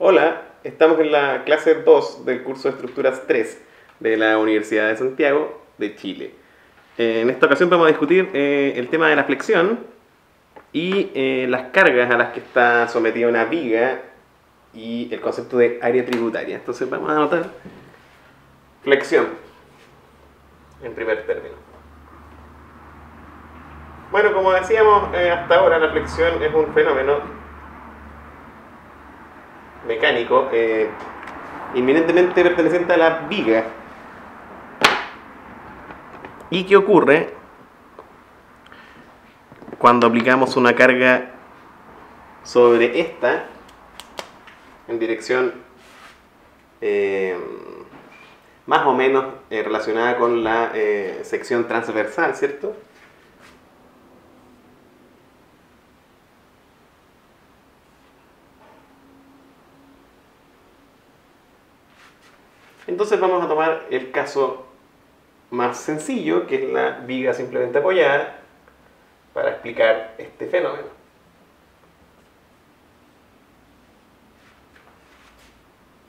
Hola, estamos en la clase 2 del curso de Estructuras 3 de la Universidad de Santiago de Chile. En esta ocasión vamos a discutir el tema de la flexión y las cargas a las que está sometida una viga y el concepto de área tributaria. Entonces vamos a anotar flexión en primer término. Bueno, como decíamos hasta ahora, la flexión es un fenómeno mecánico inminentemente perteneciente a la viga. ¿Y qué ocurre cuando aplicamos una carga sobre esta en dirección más o menos relacionada con la sección transversal, ¿cierto? Entonces vamos a tomar el caso más sencillo, que es la viga simplemente apoyada, para explicar este fenómeno.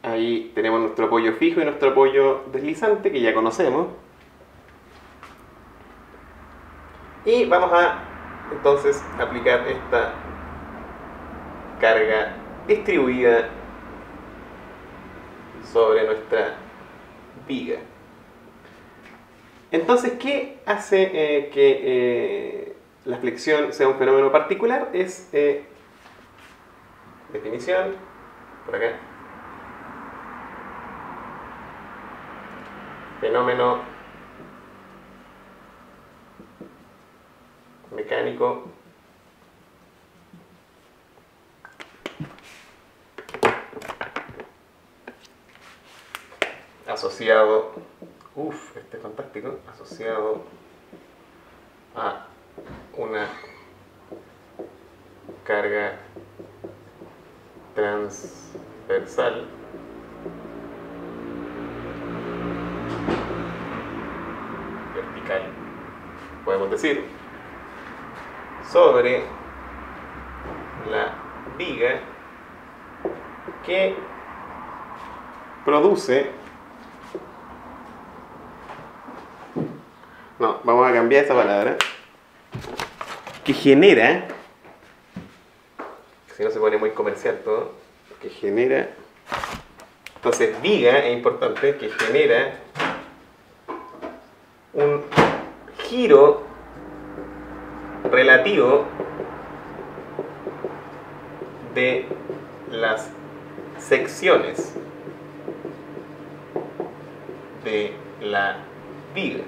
Ahí tenemos nuestro apoyo fijo y nuestro apoyo deslizante, que ya conocemos. Y vamos a entonces aplicar esta carga distribuida sobre nuestra viga. Entonces, ¿qué hace que la flexión sea un fenómeno particular? Es definición, por acá, fenómeno mecánico asociado, este es fantástico, asociado a una carga transversal vertical, podemos decir, sobre la viga que produce... No, vamos a cambiar esa palabra. Que genera, si no se pone muy comercial todo, que genera... Entonces, viga es importante, que genera un giro relativo de las secciones de la viga.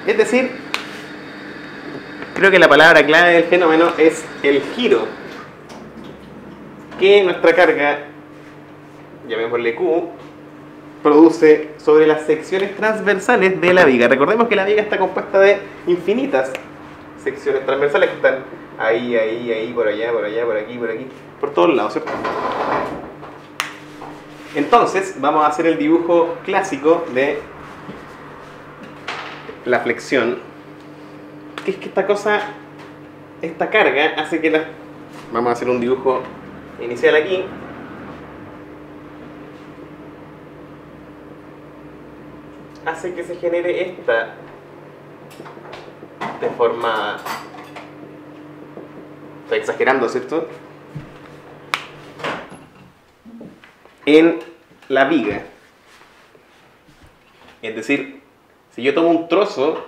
Es decir, creo que la palabra clave del fenómeno es el giro que nuestra carga, llamémosle Q, produce sobre las secciones transversales de la viga. Recordemos que la viga está compuesta de infinitas secciones transversales que están ahí, por allá, por aquí, por todos lados, ¿cierto? Entonces, vamos a hacer el dibujo clásico de la flexión, que es que esta carga hace que vamos a hacer un dibujo inicial aquí. Hace que se genere esta deformada. Estoy exagerando, ¿cierto? En la viga. Es decir, si yo tomo un trozo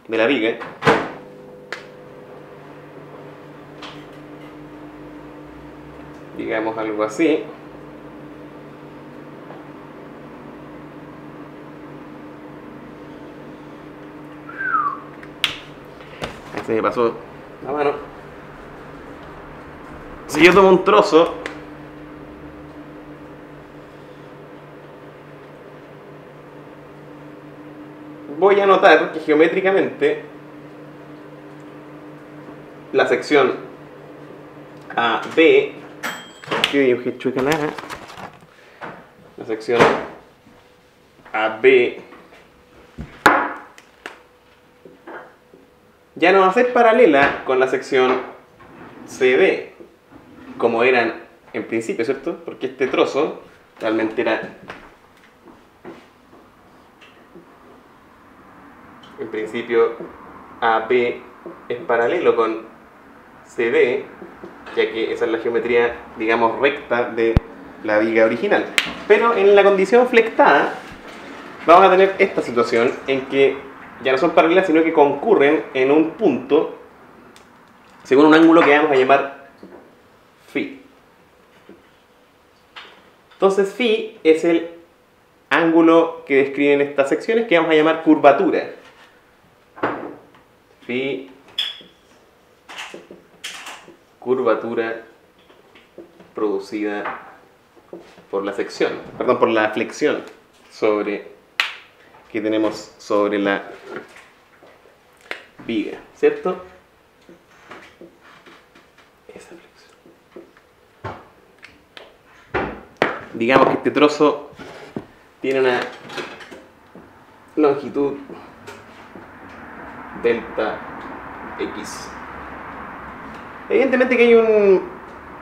de la viga, digamos algo así, se me pasó la mano. Si yo tomo un trozo voy a notar que geométricamente la sección AB, que dibujé chueca la sección AB ya no va a ser paralela con la sección CD, como eran en principio, ¿cierto? Porque este trozo realmente era, en principio, AB es paralelo con CD, ya que esa es la geometría, digamos, recta de la viga original. Pero en la condición flectada vamos a tener esta situación en que ya no son paralelas, sino que concurren en un punto según un ángulo que vamos a llamar phi. Entonces phi es el ángulo que describen estas secciones, que vamos a llamar curvatura. Phi, curvatura producida por la sección, perdón, por la flexión que tenemos sobre la viga, ¿cierto? Esa flexión. Digamos que este trozo tiene una longitud delta x. Evidentemente que hay un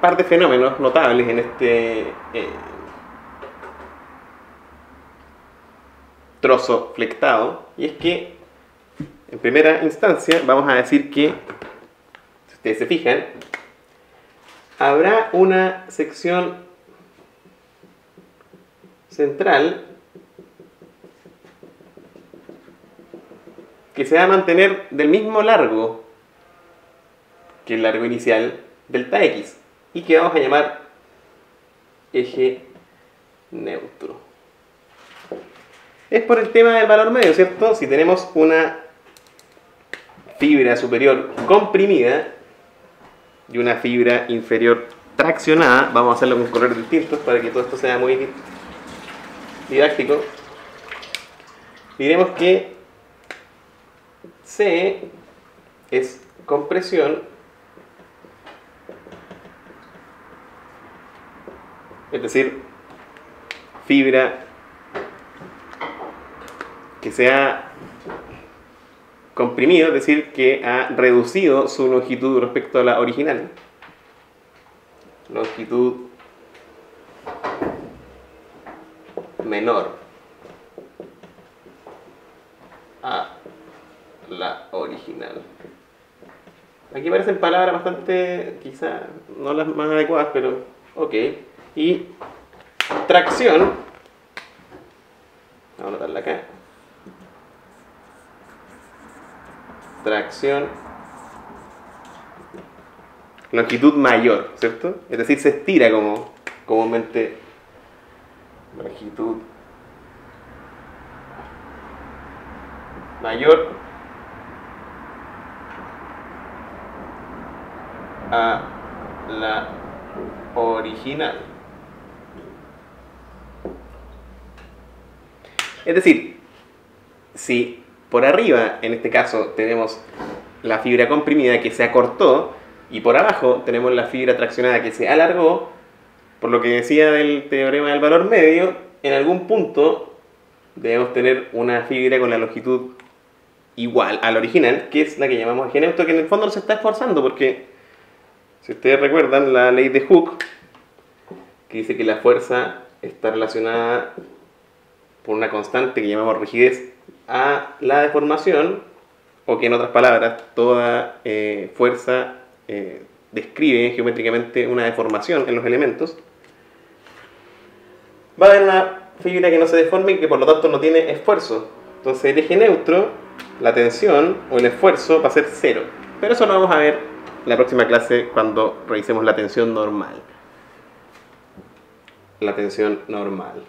par de fenómenos notables en este trozo flectado, y es que en primera instancia vamos a decir que, si ustedes se fijan, habrá una sección central que se va a mantener del mismo largo que el largo inicial, delta x, y que vamos a llamar eje neutro. Es por el tema del valor medio, ¿cierto? Si tenemos una fibra superior comprimida y una fibra inferior traccionada, vamos a hacerlo con colores distintos para que todo esto sea muy didáctico. Diremos que C es compresión, es decir, fibra que se ha comprimido, es decir, que ha reducido su longitud respecto a la original. Longitud menor a la original. Aquí aparecen palabras bastante, quizá no las más adecuadas, pero ok. Y tracción, vamos a anotarla acá. Tracción, longitud mayor, ¿cierto? Es decir, se estira como comúnmente. Longitud mayor a la original. Es decir, si por arriba, en este caso, tenemos la fibra comprimida que se acortó, y por abajo tenemos la fibra traccionada que se alargó, por lo que decía del teorema del valor medio, en algún punto debemos tener una fibra con la longitud igual al original, que es la que llamamos eje neutro, que en el fondo no se está esforzando, porque si ustedes recuerdan la ley de Hooke, que dice que la fuerza está relacionada por una constante que llamamos rigidez a la deformación, o que en otras palabras, toda fuerza describe geométricamente una deformación en los elementos, va a haber una fibra que no se deforme y que por lo tanto no tiene esfuerzo. Entonces el eje neutro, la tensión o el esfuerzo va a ser cero. Pero eso lo vamos a ver en la próxima clase cuando revisemos la tensión normal. La tensión normal.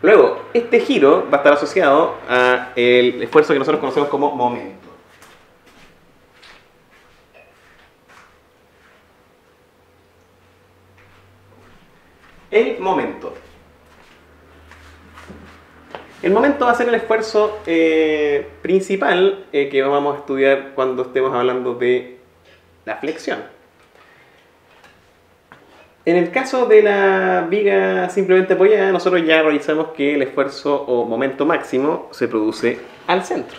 Luego, este giro va a estar asociado al esfuerzo que nosotros conocemos como momento. El momento. El momento va a ser el esfuerzo principal que vamos a estudiar cuando estemos hablando de la flexión. En el caso de la viga simplemente apoyada, nosotros ya realizamos que el esfuerzo o momento máximo se produce al centro.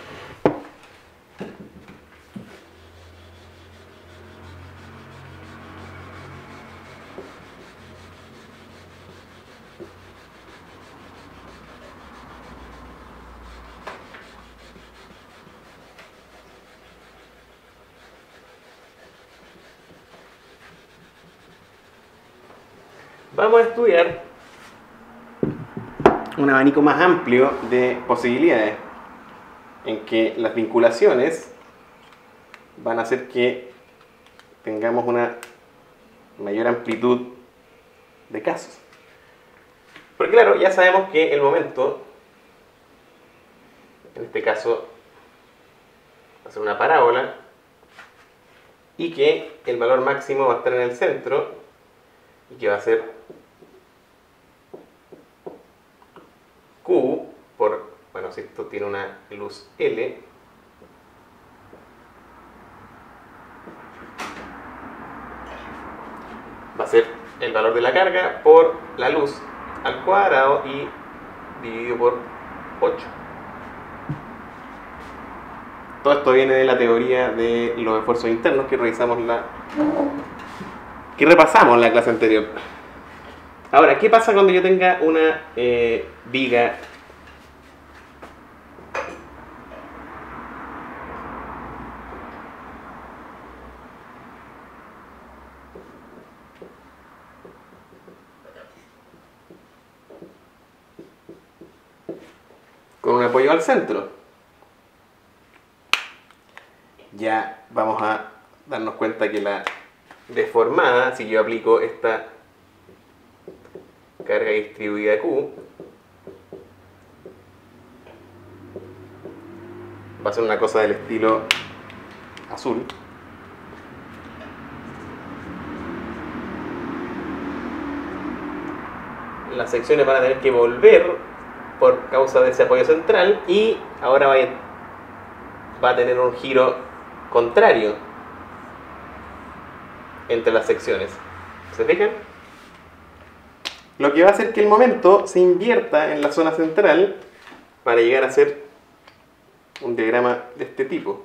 Vamos a estudiar un abanico más amplio de posibilidades en que las vinculaciones van a hacer que tengamos una mayor amplitud de casos. Porque claro, ya sabemos que el momento, en este caso, va a ser una parábola y que el valor máximo va a estar en el centro y que va a ser Q por, bueno, si esto tiene una luz L, va a ser el valor de la carga por la luz al cuadrado y dividido por 8. Todo esto viene de la teoría de los esfuerzos internos que repasamos en la clase anterior. Ahora, ¿qué pasa cuando yo tenga una viga con un apoyo al centro? Ya vamos a darnos cuenta que la deformada, si yo aplico esta carga distribuida Q, va a ser una cosa del estilo azul. Las secciones van a tener que volver por causa de ese apoyo central y ahora va a tener un giro contrario entre las secciones. ¿Se fijan? Lo que va a hacer que el momento se invierta en la zona central para llegar a ser un diagrama de este tipo.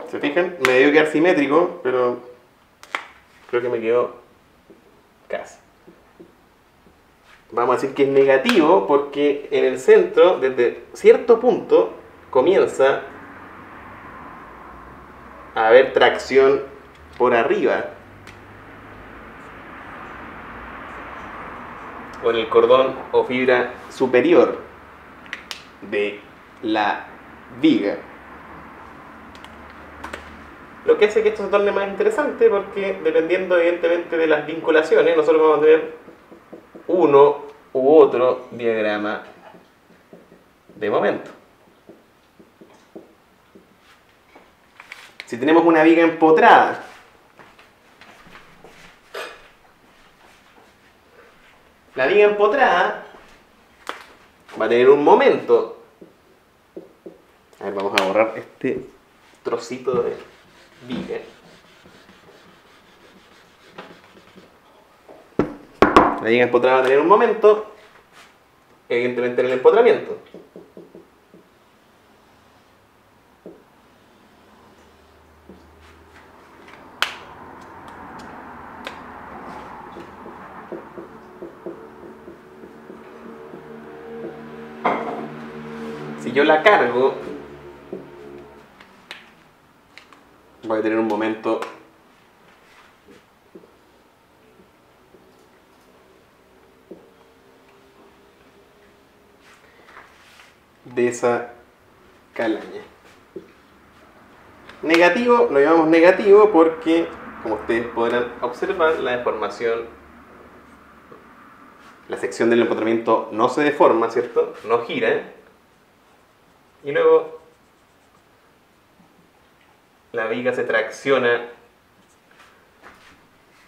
¿Se fijan? Me debió quedar simétrico, pero creo que me quedó casi. Vamos a decir que es negativo porque en el centro, desde cierto punto, comienza a haber tracción por arriba o en el cordón o fibra superior de la viga. Lo que hace que esto se torne más interesante porque dependiendo evidentemente de las vinculaciones, nosotros vamos a tener uno u otro diagrama de momento. Si tenemos una viga empotrada, la viga empotrada va a tener un momento. A ver, vamos a borrar este trocito de viga. La viga empotrada va a tener un momento, evidentemente en el empotramiento. Si yo la cargo, voy a tener un momento de esa calaña. Negativo, lo llamamos negativo porque, como ustedes podrán observar, la deformación, la sección del empotramiento no se deforma, ¿cierto? No gira. Y luego la viga se tracciona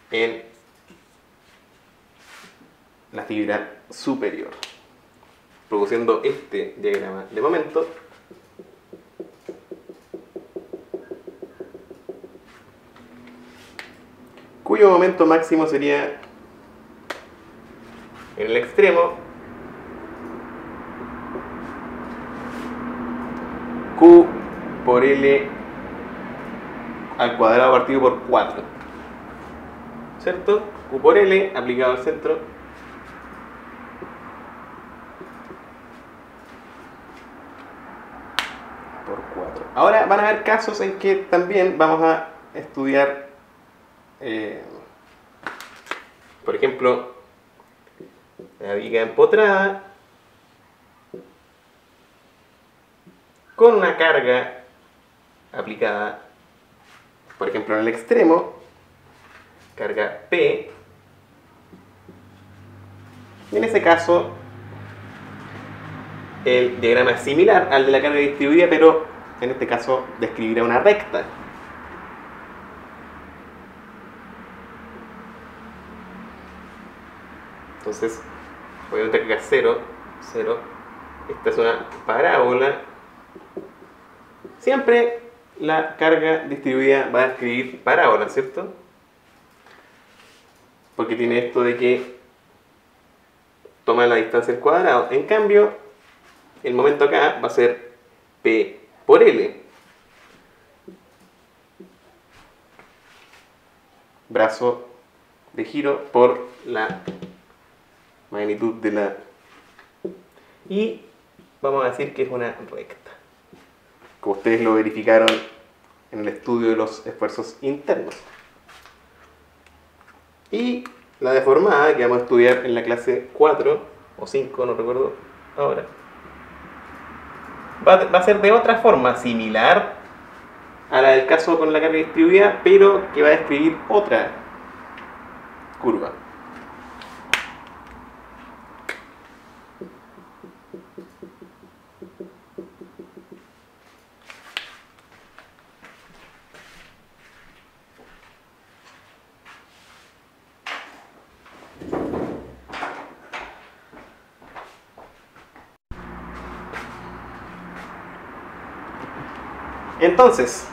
en la fibra superior. produciendo este diagrama de momento. Cuyo momento máximo sería en el extremo Q por L al cuadrado partido por 4, ¿cierto? Q por L aplicado al centro por 4. Ahora van a haber casos en que también vamos a estudiar, por ejemplo, la viga empotrada con una carga aplicada, por ejemplo, en el extremo, carga P. Y en ese caso, el diagrama es similar al de la carga distribuida, pero en este caso describirá una recta. Entonces, obviamente acá 0, 0. Esta es una parábola. Siempre la carga distribuida va a escribir parábola, ¿cierto? Porque tiene esto de que toma la distancia al cuadrado. En cambio, el momento acá va a ser P por L. Brazo de giro por la magnitud de la... Y vamos a decir que es una recta, como ustedes lo verificaron en el estudio de los esfuerzos internos. Y la deformada, que vamos a estudiar en la clase 4 o 5, no recuerdo ahora, va a ser de otra forma, similar a la del caso con la carga distribuida, pero que va a describir otra curva. Entonces,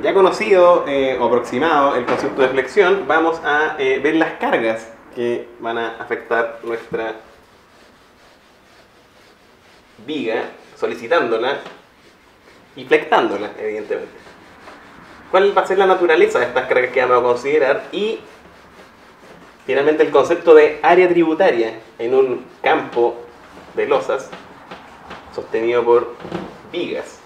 ya conocido o aproximado el concepto de flexión, vamos a ver las cargas que van a afectar nuestra viga, solicitándola y flectándola, evidentemente. ¿Cuál va a ser la naturaleza de estas cargas que vamos a considerar? Y finalmente el concepto de área tributaria en un campo de losas sostenido por vigas.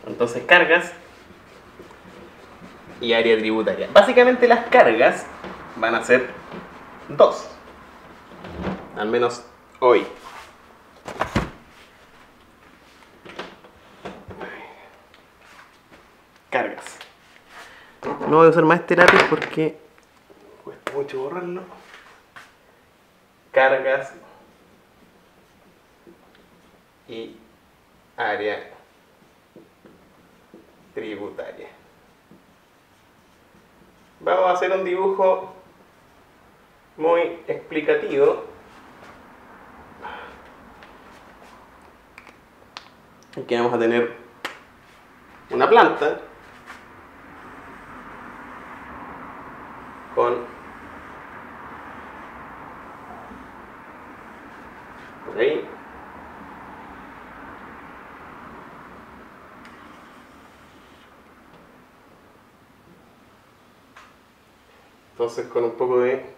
Entonces, cargas y área tributaria. Básicamente las cargas van a ser dos, al menos hoy. Cargas. No voy a usar más este lápiz porque cuesta mucho borrarlo. Cargas y área tributaria. Vamos a hacer un dibujo muy explicativo. Aquí vamos a tener una planta con por ahí entonces con un poco de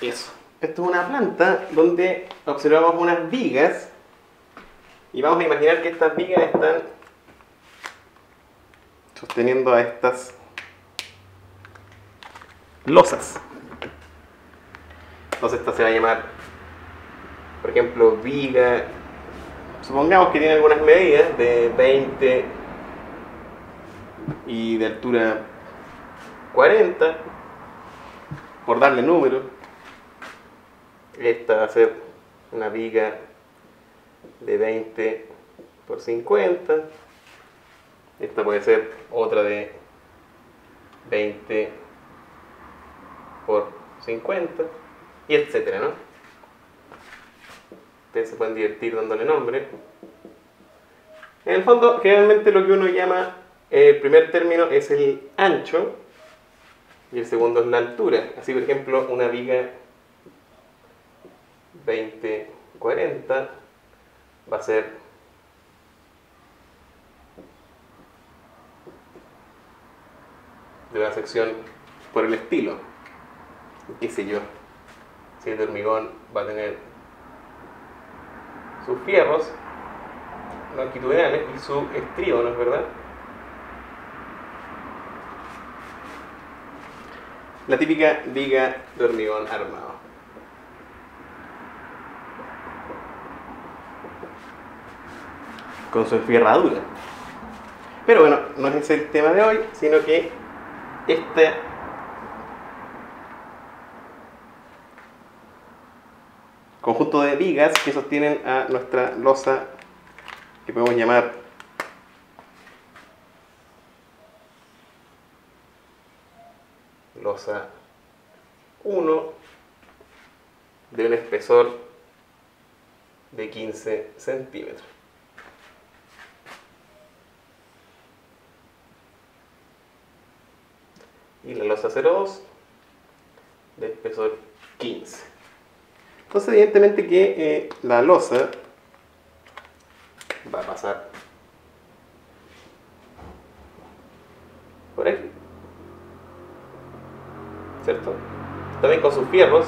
Eso. Esto es una planta donde observamos unas vigas y vamos a imaginar que estas vigas están sosteniendo a estas losas. Entonces esta se va a llamar, por ejemplo, viga. Supongamos que tiene algunas medidas de 20 y de altura 40, por darle número. Esta va a ser una viga de 20 por 50. Esta puede ser otra de 20 por 50, y etcétera, ¿no? Ustedes se pueden divertir dándole nombre. En el fondo, generalmente lo que uno llama, el primer término es el ancho y el segundo es la altura. Así, por ejemplo, una viga 20-40 va a ser de una sección por el estilo, qué sé yo, si es de hormigón va a tener sus fierros longitudinales y sus estrígonos, ¿verdad? La típica viga de hormigón armado. Con su enfierradura. Pero bueno, no es ese el tema de hoy, sino que este conjunto de vigas que sostienen a nuestra losa, que podemos llamar losa 1, de un espesor de 15 centímetros. Y la losa 02 de espesor 15. Entonces, evidentemente que la losa va a pasar por aquí, ¿cierto? También con sus fierros.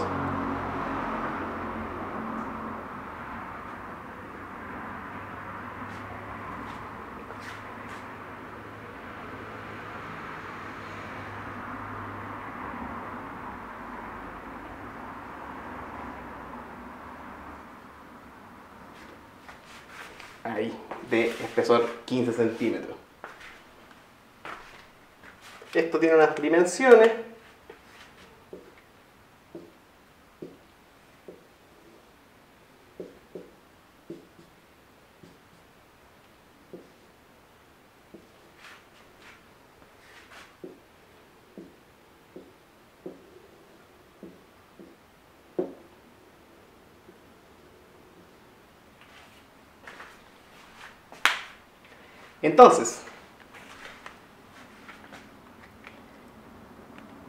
Ahí, de espesor 15 centímetros. Esto tiene unas dimensiones. Entonces,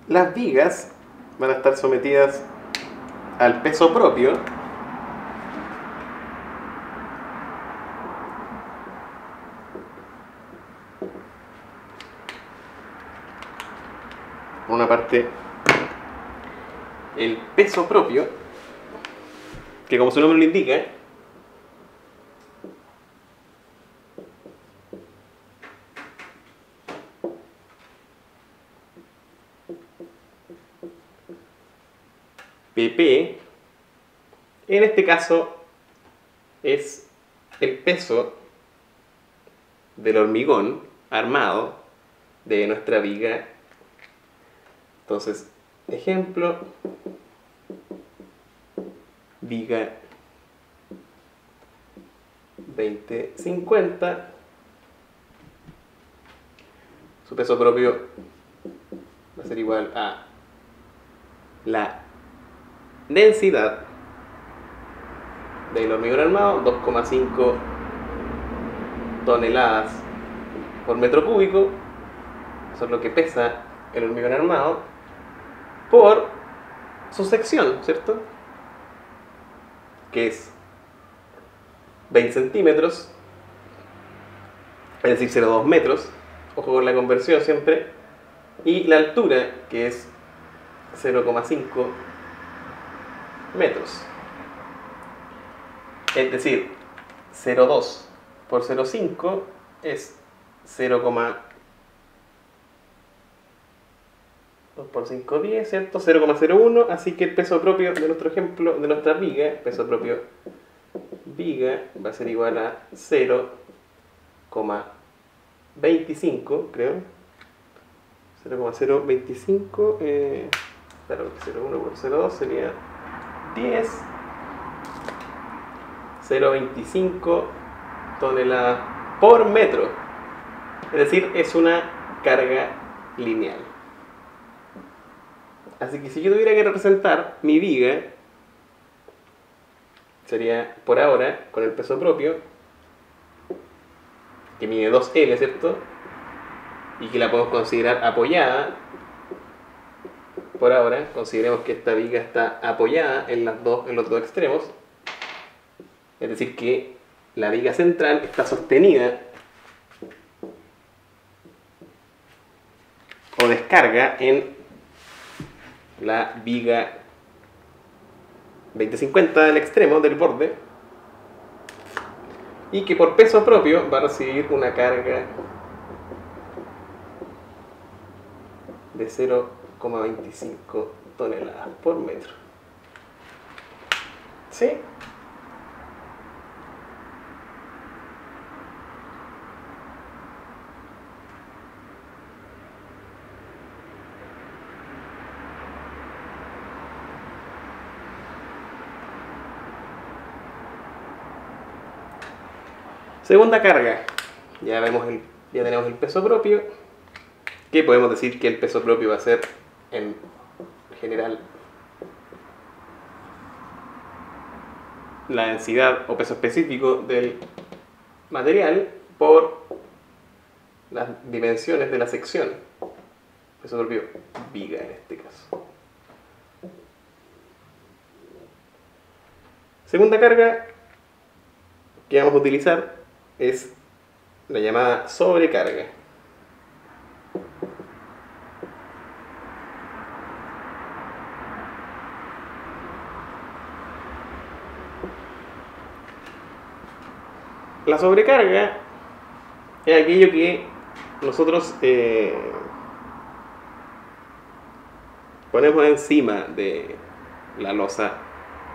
las vigas van a estar sometidas al peso propio por una parte el peso propio, que como su nombre lo indica, PP, en este caso es el peso del hormigón armado de nuestra viga. Entonces, ejemplo, viga 20-50, su peso propio va a ser igual a la densidad del hormigón armado, 2,5 toneladas por metro cúbico, eso es lo que pesa el hormigón armado, por su sección, ¿cierto? Que es 20 centímetros, es decir, 0,2 metros, ojo con la conversión siempre, y la altura, que es 0,5 metros. Es decir, 0,2 por 0,5 es 0,2 por 5, 10, ¿cierto? 0,01, así que el peso propio de nuestro ejemplo, de nuestra viga, peso propio viga, va a ser igual a 0,25, creo. 0,025, claro, 0,1 por 0,2 sería 10, 0,25 toneladas por metro. Es decir, es una carga lineal. Así que si yo tuviera que representar mi viga, sería por ahora, con el peso propio, que mide 2L, ¿cierto? Y que la podemos considerar apoyada. Por ahora, consideremos que esta viga está apoyada en los dos extremos. Es decir, que la viga central está sostenida o descarga en la viga 2050 del extremo del borde, y que por peso propio va a recibir una carga de 0,25 toneladas por metro. ¿Sí? Segunda carga. Ya tenemos el peso propio, que podemos decir que el peso propio va a ser en general la densidad o peso específico del material por las dimensiones de la sección. Peso propio viga en este caso. Segunda carga que vamos a utilizar es la llamada sobrecarga. La sobrecarga es aquello que nosotros ponemos encima de la losa.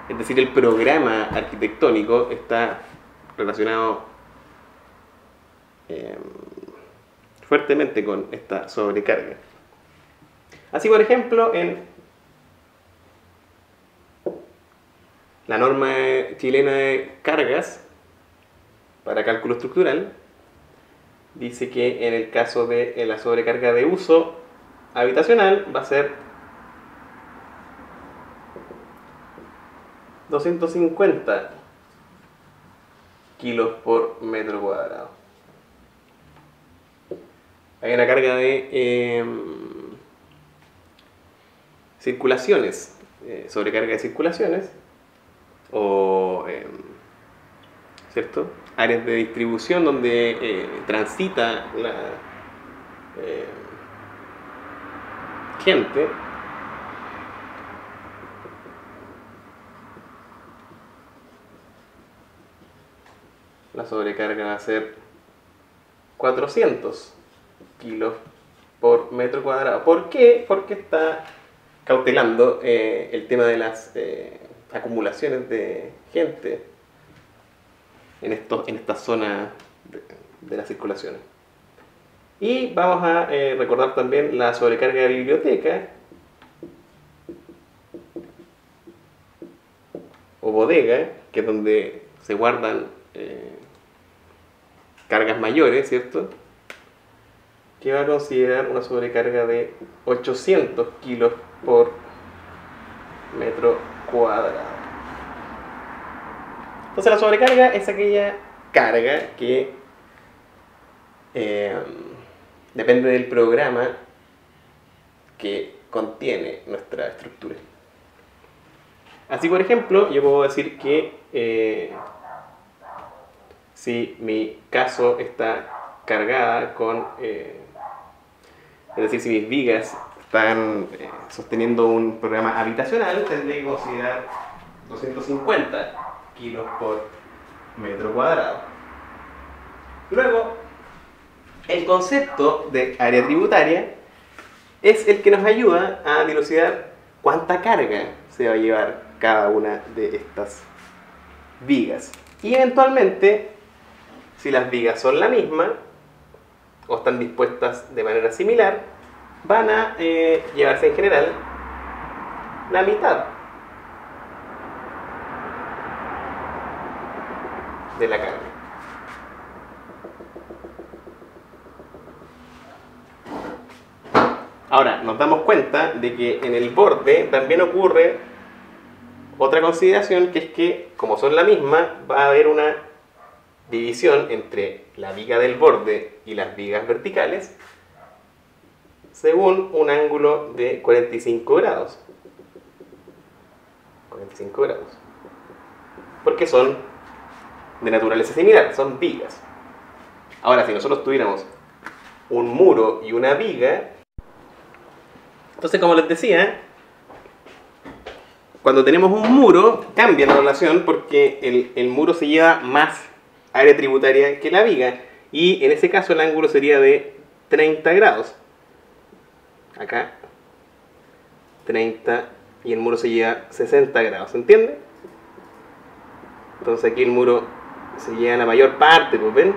Es decir, el programa arquitectónico está relacionado fuertemente con esta sobrecarga. Así, por ejemplo, en la norma chilena de cargas para cálculo estructural, dice que en el caso de la sobrecarga de uso habitacional va a ser 250 kilos por metro cuadrado. Hay una carga de circulaciones, sobrecarga de circulaciones, o ¿cierto? Áreas de distribución donde transita la gente. La sobrecarga va a ser 400 kilos por metro cuadrado. ¿Por qué? Porque está cautelando el tema de las acumulaciones de gente en esta zona de la circulación. Y vamos a recordar también la sobrecarga de biblioteca o bodega, que es donde se guardan cargas mayores, ¿cierto? Que va a considerar una sobrecarga de 800 kilos por metro cuadrado. Entonces la sobrecarga es aquella carga que depende del programa que contiene nuestra estructura. Así, por ejemplo, yo puedo decir que si mi caso está cargada con, es decir, si mis vigas están sosteniendo un programa habitacional, tendré que considerar 250 kilos por metro cuadrado. Luego, el concepto de área tributaria es el que nos ayuda a dilucidar cuánta carga se va a llevar cada una de estas vigas. Y eventualmente, si las vigas son la misma o están dispuestas de manera similar, van a llevarse en general la mitad de la carga. Ahora, nos damos cuenta de que en el borde también ocurre otra consideración, que es que, como son la misma, va a haber una división entre la viga del borde y las vigas verticales según un ángulo de 45 grados. 45 grados. Porque son de naturaleza similar, son vigas. Ahora, si nosotros tuviéramos un muro y una viga, entonces, como les decía, cuando tenemos un muro, cambia la relación porque el muro se lleva más área tributaria que la viga. Y en ese caso el ángulo sería de 30 grados. Acá, 30, y el muro se lleva 60 grados, ¿se entiende? Entonces aquí el muro se lleva la mayor parte, pues, ¿ven?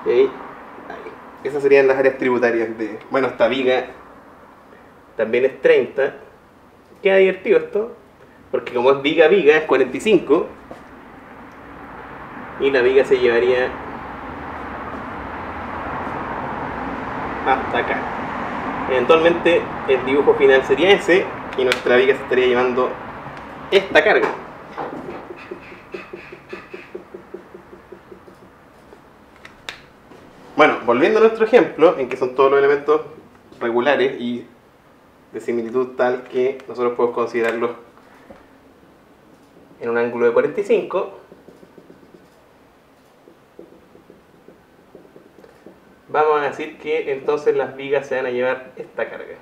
Y ahí. Esas serían las áreas tributarias de... Bueno, esta viga también es 30. Queda divertido esto, porque como es viga es 45, y la viga se llevaría hasta acá. Eventualmente el dibujo final sería ese, y nuestra viga se estaría llevando esta carga. Bueno, volviendo a nuestro ejemplo, en que son todos los elementos regulares y de similitud tal que nosotros podemos considerarlos en un ángulo de 45, vamos a decir que entonces las vigas se van a llevar esta carga.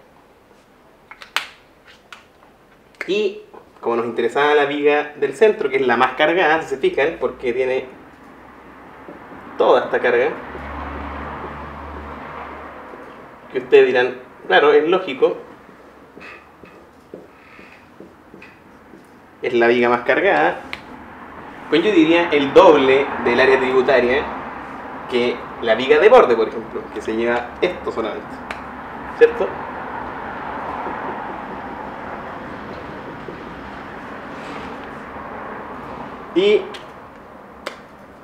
Y como nos interesaba la viga del centro, que es la más cargada, si se fijan, porque tiene toda esta carga, que ustedes dirán, claro, es lógico, es la viga más cargada, pues yo diría el doble del área tributaria que la viga de borde, por ejemplo, que se lleva esto solamente, ¿cierto? Y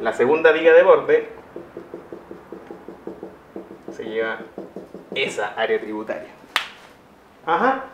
la segunda viga de borde se lleva esa área tributaria. Ajá.